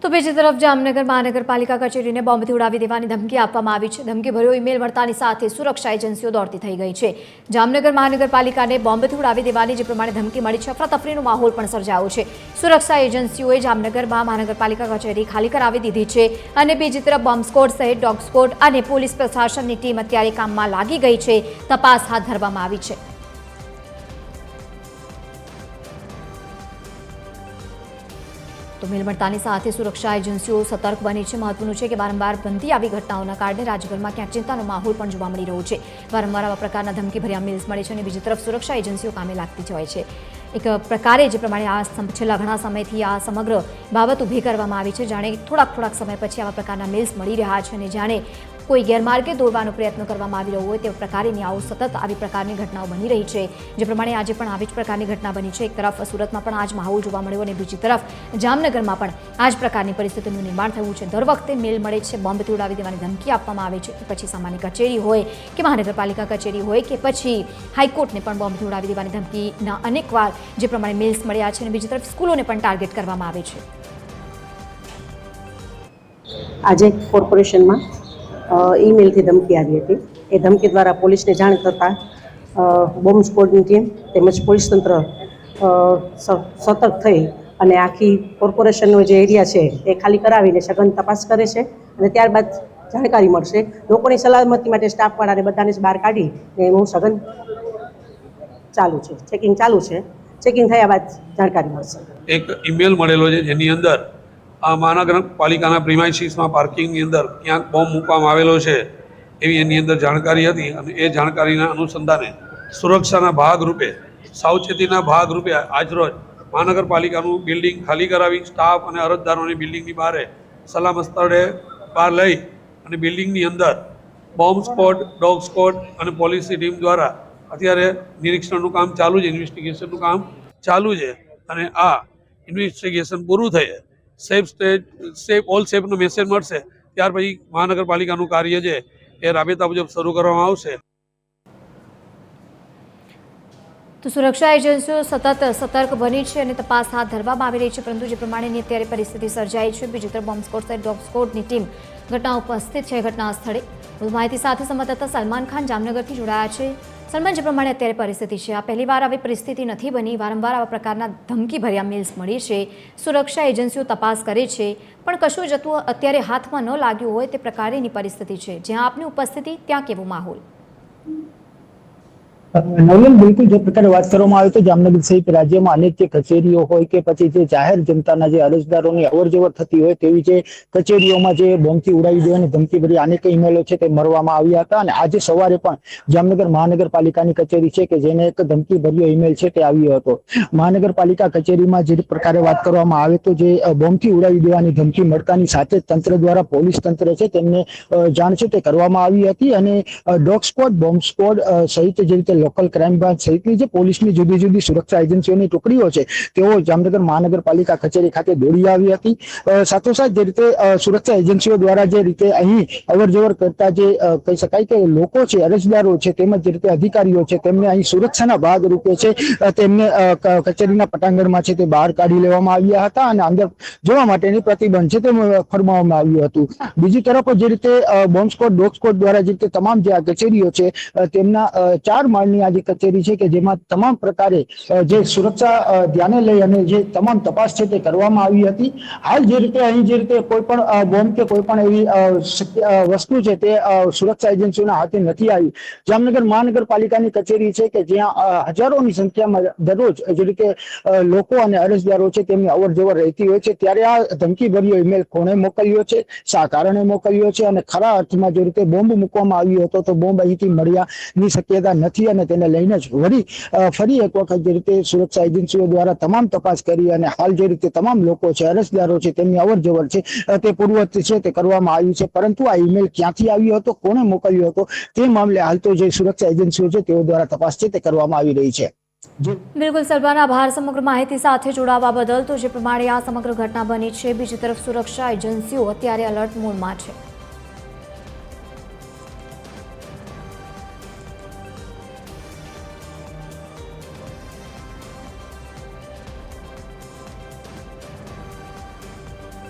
તો બીજી તરફ જામનગર મહાનગરપાલિકા કચેરીને બોમ્બથી ઉડાવી દેવાની ધમકી આપવામાં આવી છે। ધમકીભર્યો ઈમેલ મળતાની સાથે સુરક્ષા એજન્સીઓ દોડતી થઈ ગઈ છે। જામનગર મહાનગરપાલિકાને બોમ્બથી ઉડાવી દેવાની જે પ્રમાણે ધમકી મળી છે, અફરાતફરીનો માહોલ પણ સર્જાયો છે। સુરક્ષા એજન્સીઓએ જામનગરમાં મહાનગરપાલિકા કચેરી ખાલી કરાવી દીધી છે અને બીજી તરફ બોમ્બ સ્ક્વોડ સહિત ડોગ સ્ક્વોડ અને પોલીસ પ્રશાસનની ટીમ અત્યારે કામમાં લાગી ગઈ છે। તપાસ હાથ ધરવામાં આવી છે। તો મેલ મળતાની સાથે સુરક્ષા એજન્સીઓ સતર્ક બની છે। મહત્વનું છે કે વારંવાર બનતી આવી ઘટનાઓના કારણે રાજ્યભરમાં ક્યાંક ચિંતાનો માહોલ પણ જોવા મળી રહ્યો છે। વારંવાર આવા પ્રકારના ધમકીભર્યા મેલ્સ મળે છે અને બીજી તરફ સુરક્ષા એજન્સીઓ કામે લાગતી જ હોય છે। એક પ્રકારે જે પ્રમાણે આ છેલ્લા ઘણા સમયથી આ સમગ્ર બાબત ઊભી કરવામાં આવી છે, જાણે થોડાક સમય પછી આવા પ્રકારના મેલ્સ મળી રહ્યા છે અને જાણે કોઈ ગેરમાર્ગે દોરવાનો પ્રયત્ન કરવામાં આવી રહ્યો હોય તે પ્રકારની આવું સતત આવી પ્રકારની ઘટનાઓ બની રહી છે। જે પ્રમાણે આજે પણ આવી જ પ્રકારની ઘટના બની છે। એક તરફ સુરતમાં પણ આ જ માહોલ જોવા મળ્યો અને બીજી તરફ જામનગરમાં પણ આ જ પ્રકારની પરિસ્થિતિનું નિર્માણ થયું છે। દર વખતે મેલ મળે છે, બોમ્બથી ઉડાવી દેવાની ધમકી આપવામાં આવે છે, પછી સામાન્ય કચેરી હોય કે મહાનગરપાલિકા કચેરી હોય કે પછી હાઈકોર્ટને પણ બોમ્બથી ઉડાવી દેવાની ધમકીના અનેકવાર જે પ્રમાણે મેલ્સ મળ્યા છે અને બીજી તરફ સ્કૂલોને પણ ટાર્ગેટ કરવામાં આવે છે। આજે કોર્પોરેશનમાં ઈમેલથી ધમકી આવી હતી। એ ધમકી દ્વારા પોલીસને જાણ કરતાં બોમ્બ સ્ક્વોડની ટીમ તેમજ પોલીસ તંત્ર સતર્ક થઈ અને આખી કોર્પોરેશનનો જે એરિયા છે એ ખાલી કરાવીને સઘન તપાસ કરે છે અને ત્યારબાદ જાણકારી મળશે। લોકોની સલામતી માટે સ્ટાફવાળાને બધાને જ બહાર કાઢી એનું સઘન ચાલુ છે, ચેકિંગ ચાલુ છે। ચેકિંગ થયા બાદ જાણકારી મળશે। એક ઈમેલ મળેલો છે જેની અંદર આ મહાનગરપાલિકાના પ્રિમાઇસીસમાં પાર્કિંગની અંદર ક્યાંક બોમ્બ મૂકવામાં આવેલો છે એવી એની અંદર જાણકારી હતી અને એ જાણકારીના અનુસંધાને સુરક્ષાના ભાગરૂપે, સાવચેતીના ભાગરૂપે આજરોજ મહાનગરપાલિકાનું બિલ્ડિંગ ખાલી કરાવી સ્ટાફ અને અરજદારોની બિલ્ડિંગની બહાર સલામત સ્થળે બહાર લઈ અને બિલ્ડિંગની અંદર બોમ્બ સ્ક્વોડ, ડોગ સ્ક્વોડ અને પોલીસની ટીમ દ્વારા અત્યારે નિરીક્ષણનું કામ ચાલુ છે, ઇન્વેસ્ટિગેશનનું કામ ચાલુ છે અને આ ઇન્વેસ્ટિગેશન પૂરું થયે ઓલ સેફનો મેસેજ મળશે ત્યાર પછી મહાનગરપાલિકાનું કાર્ય છે એ રાબેતા મુજબ શરૂ કરવામાં આવશે। તો સુરક્ષા એજન્સીઓ સતત સતર્ક બની છે અને તપાસ હાથ ધરવામાં આવી રહી છે, પરંતુ જે પ્રમાણેની અત્યારે પરિસ્થિતિ સર્જાઈ છે, બીજી તરફ બોમ્બ સ્ક્વોડ સહિત ડોગ સ્ક્વોડની ટીમ ઘટના ઉપસ્થિત છે ઘટના સ્થળે। વધુ માહિતી સાથે સંવાદદાતા સલમાન ખાન જામનગરથી જોડાયા છે। સલમાન, જે પ્રમાણે અત્યારે પરિસ્થિતિ છે, આ પહેલીવાર આવી પરિસ્થિતિ નથી બની, વારંવાર આવા પ્રકારના ધમકીભર્યા મેલ્સ મળી છે, સુરક્ષા એજન્સીઓ તપાસ કરે છે, પણ કશું જતું અત્યારે હાથમાં ન લાગ્યું હોય તે પ્રકારની પરિસ્થિતિ છે। જ્યાં આપની ઉપસ્થિતિ ત્યાં કેવો માહોલ? નવલન, બિલકુલ જે પ્રકારે વાત કરવામાં આવે તો જામનગર સહિત રાજ્યમાં અનેક જે કચેરીઓ હોય કે પછી જે જાહેર જનતાના જે અરજદારોની અવરજવર થતી હોય તેવી જે કચેરીઓમાં જે બોમ્બથી ઉડાવી દેવાની ધમકીભરી અનેક ઈમેલો છે તે મળવામાં આવ્યા હતા અને આજે સવારે પણ જામનગર મહાનગરપાલિકાની કચેરી છે કે જેને એક ધમકીભર્યો ઈમેલ છે તે આવ્યો હતો। મહાનગરપાલિકા કચેરીમાં જે પ્રકારે વાત કરવામાં આવે તો જે બોમ્બથી ઉડાવી દેવાની ધમકી મળતાની સાથે જ તંત્ર દ્વારા પોલીસ તંત્ર છે તેમને જાણ છે તે કરવામાં આવી હતી અને ડોગ સ્ક્વોડ, બોમ્બ સ્ક્વોડ સહિત જે રીતે લોકલ ક્રાઇમ બ્રાન્ચ સહિતની જે પોલીસની જુદી જુદી સુરક્ષા એજન્સીઓની ટુકડીઓ છે તેઓ જામનગર મહાનગરપાલિકા કચેરી ખાતે દોડી આવી હતી। સાથોસાથ જે રીતે સુરક્ષા એજન્સીઓ દ્વારા જે રીતે અહીં અવરજવર કરતા જે કહી શકાય કે લોકો છે, અરજદારો છે તેમજ જે રીતે અધિકારીઓ છે તેમને અહીં સુરક્ષાના ભાગરૂપે છે તેમને કચેરીના પટાંગણમાં છે તે બહાર કાઢી લેવામાં આવ્યા હતા અને અંદર જવા માટેની પ્રતિબંધ છે તે ફરમાવવામાં આવ્યું હતું। બીજી તરફ જે રીતે બોમ્બ સ્ક્વોડ, ડોગ સ્ક્વોડ દ્વારા જે રીતે તમામ જે આ કચેરીઓ છે તેમના 4 માળની આ જે કચેરી છે કે જેમાં તમામ પ્રકારે જે સુરક્ષા ધ્યાને લઈ અને જે તમામ તપાસ છે તે કરવામાં આવી હતી। હાલ જે રીતે અહીં જે રીતે કોઈ પણ બોમ્બ કે કોઈ પણ એવી વસ્તુ છે તે સુરક્ષા એજન્સીઓના હાથે નથી આવી। જામનગર મહાનગરપાલિકાની કચેરી છે કે જ્યાં હજારોની સંખ્યામાં દરરોજ જે રીતે લોકો અને અરજદારો છે તેમની અવર જવર રહેતી હોય છે, ત્યારે આ ધમકીભર્યો ઈમેલ કોણે મોકલ્યો છે, શા કારણે મોકલ્યો છે અને ખરા અર્થમાં જે રીતે બોમ્બ મૂકવામાં આવ્યો હતો તો બોમ્બ અહીંથી મળ્યાની શક્યતા નથી અને તેને લઈને જ ફરી એક વખત જે રીતે સુરક્ષા એજન્સીઓ દ્વારા તમામ તપાસ કરી અને હાલ જે રીતે તમામ લોકો છે, અરજદારો છે તેમની અવર જવર છે તે પૂર્વવત છે તે કરવામાં આવ્યું છે, પરંતુ આ ઈમેલ ક્યાંથી આવ્યો હતો, કોણે મોકલ્યો હતો તે મામલે હાલ તો જે સુરક્ષા એજન્સીઓ છે તેઓ દ્વારા તપાસ છે તે કરવામાં આવી રહી છે। બિલકુલ સલમાન, આભાર સમગ્ર માહિતી સાથે જોડાવા બદલ। તો જે પ્રમાણે આ સમગ્ર ઘટના બની છે, બીજી તરફ સુરક્ષા એજન્સીઓ અત્યારે અલર્ટ મોડમાં છે।